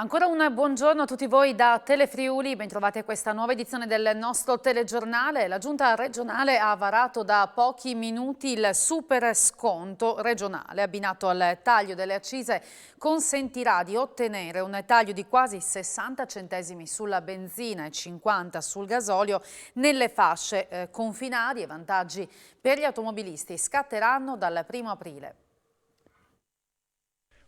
Ancora un buongiorno a tutti voi da Telefriuli, bentrovati a questa nuova edizione del nostro telegiornale. La Giunta regionale ha varato da pochi minuti il super sconto regionale abbinato al taglio delle accise, consentirà di ottenere un taglio di quasi 60 centesimi sulla benzina e 50 sul gasolio nelle fasce confinali, e vantaggi per gli automobilisti scatteranno dal 1° aprile.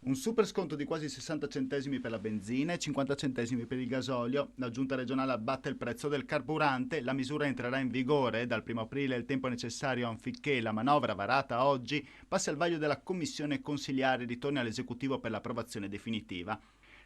Un super sconto di quasi 60 centesimi per la benzina e 50 centesimi per il gasolio. La Giunta regionale abbatte il prezzo del carburante. La misura entrerà in vigore dal 1° aprile, il tempo necessario affinché la manovra varata oggi passi al vaglio della Commissione Consiliare e ritorni all'esecutivo per l'approvazione definitiva.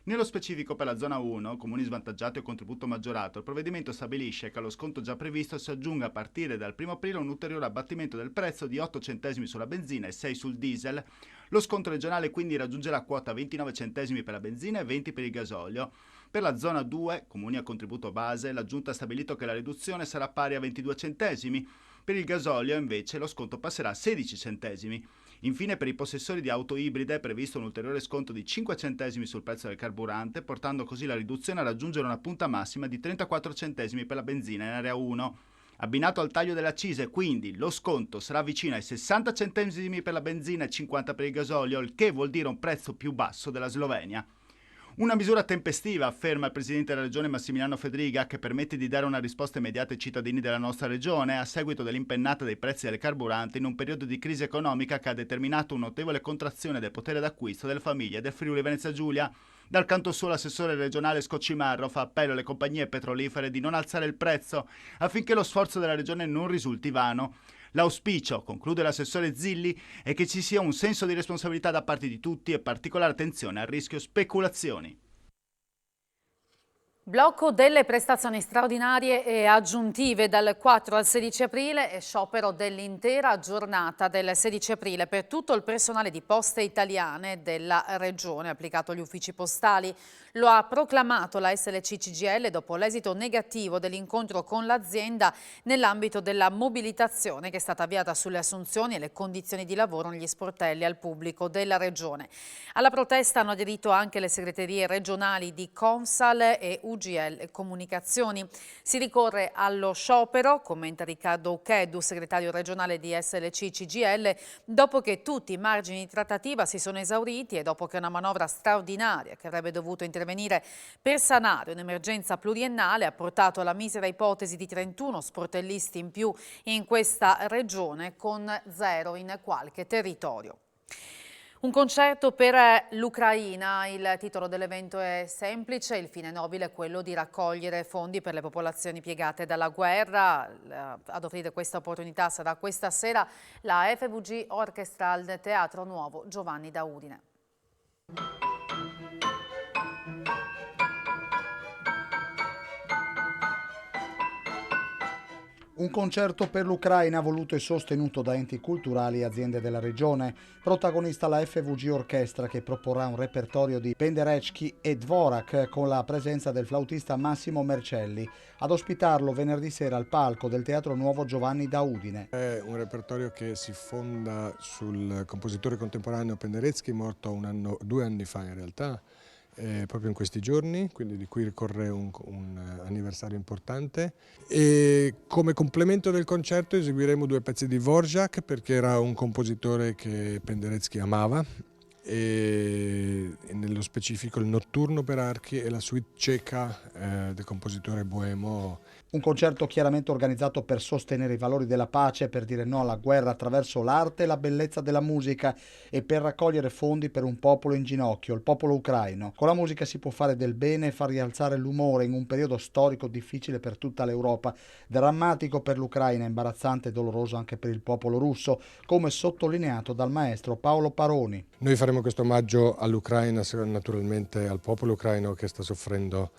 Nello specifico per la zona 1, comuni svantaggiati o contributo maggiorato, il provvedimento stabilisce che allo sconto già previsto si aggiunga a partire dal 1° aprile un ulteriore abbattimento del prezzo di 8 centesimi sulla benzina e 6 sul diesel. Lo sconto regionale quindi raggiungerà quota 29 centesimi per la benzina e 20 per il gasolio. Per la zona 2, comuni a contributo base, la Giunta ha stabilito che la riduzione sarà pari a 22 centesimi. Per il gasolio invece lo sconto passerà a 16 centesimi. Infine per i possessori di auto ibride è previsto un ulteriore sconto di 5 centesimi sul prezzo del carburante, portando così la riduzione a raggiungere una punta massima di 34 centesimi per la benzina in area 1. Abbinato al taglio delle accise, quindi, lo sconto sarà vicino ai 60 centesimi per la benzina e 50 per il gasolio, il che vuol dire un prezzo più basso della Slovenia. Una misura tempestiva, afferma il presidente della regione Massimiliano Fedriga, che permette di dare una risposta immediata ai cittadini della nostra regione a seguito dell'impennata dei prezzi delle carburanti in un periodo di crisi economica che ha determinato una notevole contrazione del potere d'acquisto delle famiglie del Friuli Venezia Giulia. Dal canto suo l'assessore regionale Scoccimarro fa appello alle compagnie petrolifere di non alzare il prezzo affinché lo sforzo della regione non risulti vano. L'auspicio, conclude l'assessore Zilli, è che ci sia un senso di responsabilità da parte di tutti e particolare attenzione al rischio speculazioni. Blocco delle prestazioni straordinarie e aggiuntive dal 4 al 16 aprile e sciopero dell'intera giornata del 16 aprile per tutto il personale di Poste Italiane della Regione applicato agli uffici postali. Lo ha proclamato la SLC CGIL dopo l'esito negativo dell'incontro con l'azienda nell'ambito della mobilitazione che è stata avviata sulle assunzioni e le condizioni di lavoro negli sportelli al pubblico della Regione. Alla protesta hanno aderito anche le segreterie regionali di Consal e UGL Comunicazioni. Si ricorre allo sciopero, commenta Riccardo Ucheddu, segretario regionale di SLC CGIL, dopo che tutti i margini di trattativa si sono esauriti e dopo che una manovra straordinaria che avrebbe dovuto intervenire per sanare un'emergenza pluriennale ha portato alla misera ipotesi di 31 sportellisti in più in questa regione, con 0 in qualche territorio. Un concerto per l'Ucraina, il titolo dell'evento è semplice, il fine nobile è quello di raccogliere fondi per le popolazioni piegate dalla guerra. Ad offrire questa opportunità sarà questa sera la FVG Orchestra al Teatro Nuovo Giovanni da Udine. Un concerto per l'Ucraina voluto e sostenuto da enti culturali e aziende della regione. Protagonista la FVG Orchestra che proporrà un repertorio di Penderecki e Dvorak con la presenza del flautista Massimo Mercelli. Ad ospitarlo venerdì sera al palco del Teatro Nuovo Giovanni da Udine. È un repertorio che si fonda sul compositore contemporaneo Penderecki, morto 2 anni fa in realtà. Proprio in questi giorni, quindi di cui ricorre un anniversario importante. E come complemento del concerto eseguiremo 2 pezzi di Dvorak, perché era un compositore che Penderecki amava, e nello specifico il Notturno per archi e la suite ceca del compositore boemo. Un concerto chiaramente organizzato per sostenere i valori della pace, per dire no alla guerra attraverso l'arte e la bellezza della musica e per raccogliere fondi per un popolo in ginocchio, il popolo ucraino. Con la musica si può fare del bene e far rialzare l'umore in un periodo storico difficile per tutta l'Europa, drammatico per l'Ucraina, imbarazzante e doloroso anche per il popolo russo, come sottolineato dal maestro Paolo Paroni. Noi faremo questo omaggio all'Ucraina, naturalmente al popolo ucraino che sta soffrendo,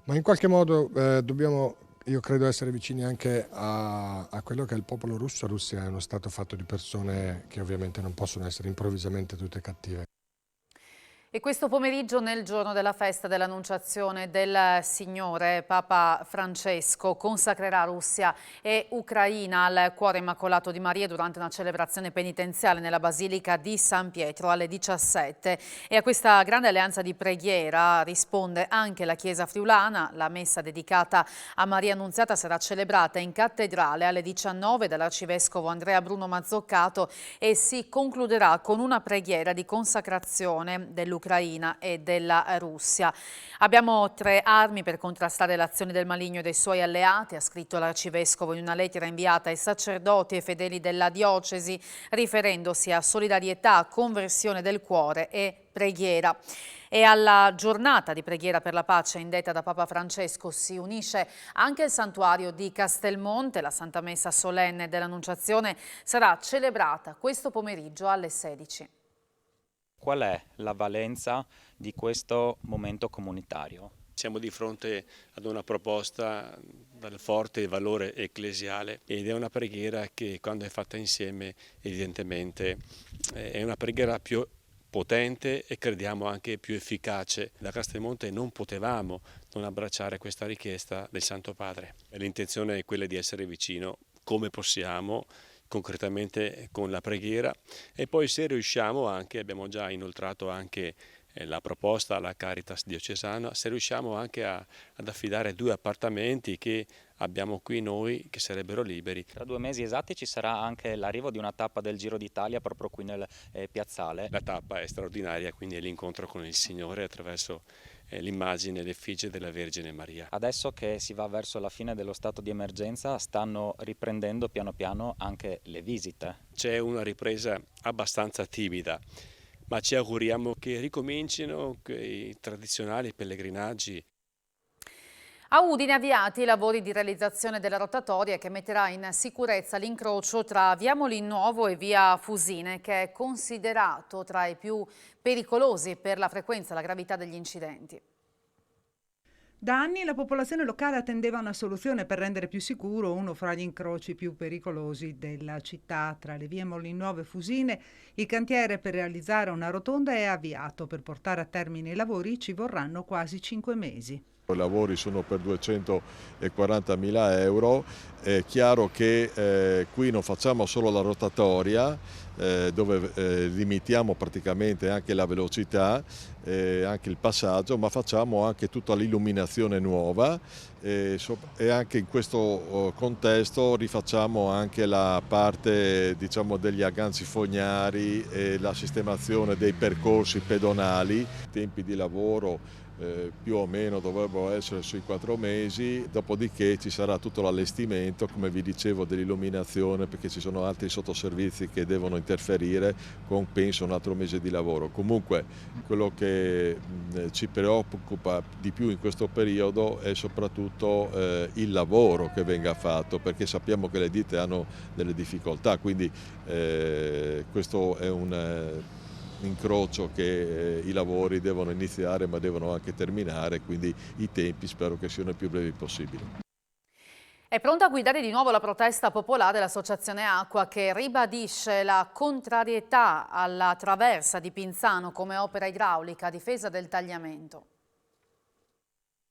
ma in qualche modo dobbiamo, io credo, essere vicini anche a quello che è il popolo russo. La Russia è uno stato fatto di persone che ovviamente non possono essere improvvisamente tutte cattive. E questo pomeriggio, nel giorno della festa dell'Annunciazione del Signore, Papa Francesco consacrerà Russia e Ucraina al Cuore Immacolato di Maria durante una celebrazione penitenziale nella Basilica di San Pietro alle 17. E a questa grande alleanza di preghiera risponde anche la Chiesa friulana. La messa dedicata a Maria Annunziata sarà celebrata in cattedrale alle 19 dall'Arcivescovo Andrea Bruno Mazzoccato e si concluderà con una preghiera di consacrazione dell'Ucraina e della Russia. Abbiamo 3 armi per contrastare l'azione del maligno e dei suoi alleati, ha scritto l'Arcivescovo in una lettera inviata ai sacerdoti e fedeli della diocesi, riferendosi a solidarietà, conversione del cuore e preghiera. E alla giornata di preghiera per la pace indetta da Papa Francesco si unisce anche il santuario di Castelmonte. La Santa Messa solenne dell'Annunciazione sarà celebrata questo pomeriggio alle 16. Qual è la valenza di questo momento comunitario? Siamo di fronte ad una proposta dal forte valore ecclesiale ed è una preghiera che, quando è fatta insieme, evidentemente è una preghiera più potente e crediamo anche più efficace. Da Castelmonte non potevamo non abbracciare questa richiesta del Santo Padre. L'intenzione è quella di essere vicino come possiamo, concretamente con la preghiera, e poi, se riusciamo, anche abbiamo già inoltrato anche la proposta alla Caritas diocesana, se riusciamo anche ad affidare 2 appartamenti che abbiamo qui noi, che sarebbero liberi. Tra 2 mesi esatti ci sarà anche l'arrivo di una tappa del Giro d'Italia proprio qui nel piazzale. La tappa è straordinaria, quindi è l'incontro con il Signore attraverso l'immagine e l'effigie della Vergine Maria. Adesso che si va verso la fine dello stato di emergenza, stanno riprendendo piano piano anche le visite. C'è una ripresa abbastanza timida, ma ci auguriamo che ricomincino i tradizionali pellegrinaggi. A Udine avviati i lavori di realizzazione della rotatoria che metterà in sicurezza l'incrocio tra via Molinnuovo e via Fusine, che è considerato tra i più pericolosi per la frequenza e la gravità degli incidenti. Da anni la popolazione locale attendeva una soluzione per rendere più sicuro uno fra gli incroci più pericolosi della città. Tra le vie Molinnuovo e Fusine, il cantiere per realizzare una rotonda è avviato. Per portare a termine i lavori ci vorranno quasi 5 mesi. I lavori sono per 240.000 euro, è chiaro che qui non facciamo solo la rotatoria dove limitiamo praticamente anche la velocità, anche il passaggio, ma facciamo anche tutta l'illuminazione nuova e anche in questo contesto rifacciamo anche la parte, diciamo, degli agganci fognari e la sistemazione dei percorsi pedonali. I tempi di lavoro più o meno dovrebbero essere sui 4 mesi, dopodiché ci sarà tutto l'allestimento, come vi dicevo, dell'illuminazione, perché ci sono altri sottoservizi che devono interferire con, penso, un altro mese di lavoro. Comunque quello che ci preoccupa di più in questo periodo è soprattutto il lavoro che venga fatto, perché sappiamo che le ditte hanno delle difficoltà, quindi questo è un incrocio che i lavori devono iniziare ma devono anche terminare, quindi i tempi spero che siano i più brevi possibili. È pronta a guidare di nuovo la protesta popolare l'Associazione Acqua, che ribadisce la contrarietà alla traversa di Pinzano come opera idraulica a difesa del tagliamento.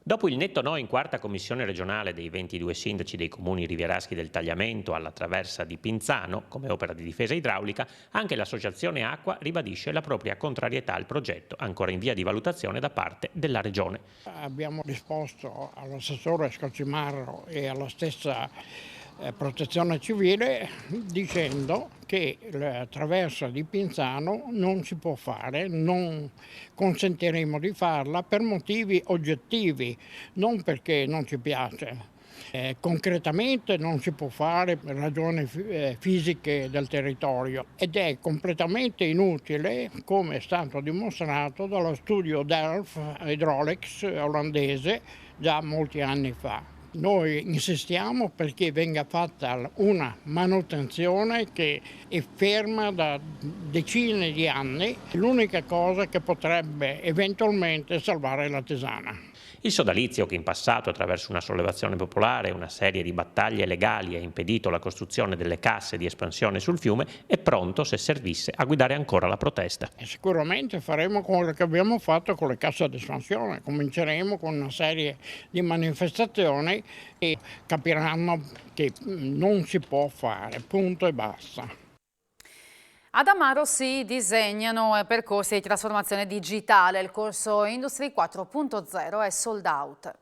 Dopo il netto no in 4ª commissione regionale dei 22 sindaci dei comuni rivieraschi del tagliamento alla traversa di Pinzano come opera di difesa idraulica, anche l'Associazione Acqua ribadisce la propria contrarietà al progetto, ancora in via di valutazione da parte della Regione. Abbiamo risposto all'assessore Scalcimarro e alla stessa Protezione Civile dicendo che la traversa di Pinzano non si può fare, non consentiremo di farla per motivi oggettivi, non perché non ci piace. Concretamente non si può fare per ragioni fisiche del territorio ed è completamente inutile, come è stato dimostrato dallo studio Delft Hydraulics olandese già molti anni fa. Noi insistiamo perché venga fatta una manutenzione che è ferma da decine di anni, è l'unica cosa che potrebbe eventualmente salvare la Tesana. Il sodalizio, che in passato attraverso una sollevazione popolare e una serie di battaglie legali ha impedito la costruzione delle casse di espansione sul fiume, è pronto, se servisse, a guidare ancora la protesta. E sicuramente faremo quello che abbiamo fatto con le casse di espansione, cominceremo con una serie di manifestazioni e capiranno che non si può fare, punto e basta. Ad Amaro si disegnano percorsi di trasformazione digitale. Il corso Industry 4.0 è sold out.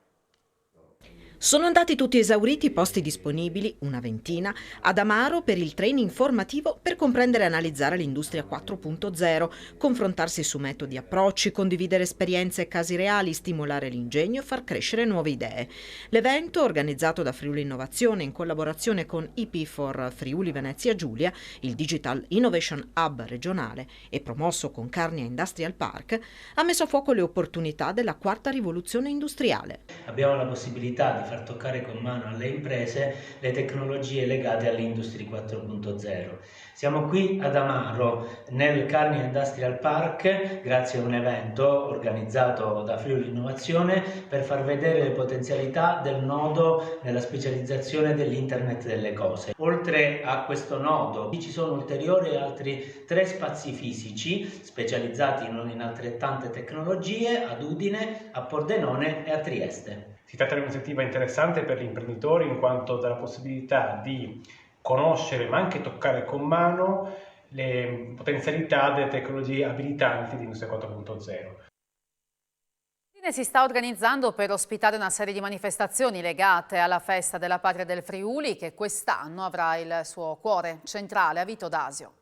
Sono andati tutti esauriti i posti disponibili, una ventina, ad Amaro per il training formativo per comprendere e analizzare l'industria 4.0, confrontarsi su metodi e approcci, condividere esperienze e casi reali, stimolare l'ingegno e far crescere nuove idee. L'evento, organizzato da Friuli Innovazione in collaborazione con IP for Friuli Venezia Giulia, il Digital Innovation Hub regionale e promosso con Carnia Industrial Park, ha messo a fuoco le opportunità della quarta rivoluzione industriale. Abbiamo la possibilità di far toccare con mano alle imprese le tecnologie legate all'Industry 4.0. Siamo qui ad Amaro, nel Carnia Industrial Park, grazie a un evento organizzato da Friuli Innovazione per far vedere le potenzialità del nodo nella specializzazione dell'Internet delle cose. Oltre a questo nodo ci sono ulteriori altri 3 spazi fisici specializzati in altrettante tecnologie ad Udine, a Pordenone e a Trieste. Si tratta di un'iniziativa interessante per gli imprenditori in quanto dà la possibilità di conoscere ma anche toccare con mano le potenzialità delle tecnologie abilitanti di Industria 4.0. Si sta organizzando per ospitare una serie di manifestazioni legate alla festa della patria del Friuli che quest'anno avrà il suo cuore centrale a Vito d'Asio.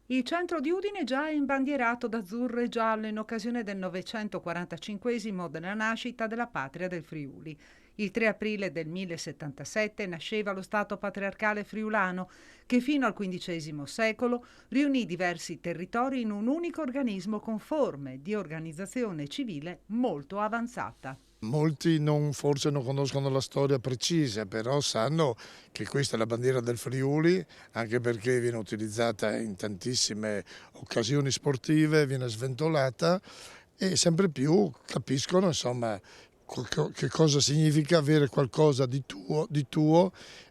Il centro di Udine già è imbandierato d'azzurro e giallo in occasione del 945esimo della nascita della patria del Friuli. Il 3 aprile del 1077 nasceva lo Stato patriarcale friulano che fino al XV secolo riunì diversi territori in un unico organismo con forme di organizzazione civile molto avanzata. Molti forse non conoscono la storia precisa, però sanno che questa è la bandiera del Friuli, anche perché viene utilizzata in tantissime occasioni sportive, viene sventolata e sempre più capiscono insomma che cosa significa avere qualcosa di tuo, di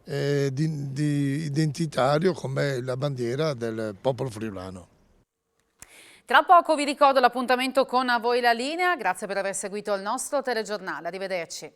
identitario come la bandiera del popolo friulano. Tra poco vi ricordo l'appuntamento con A Voi la Linea, grazie per aver seguito il nostro telegiornale, arrivederci.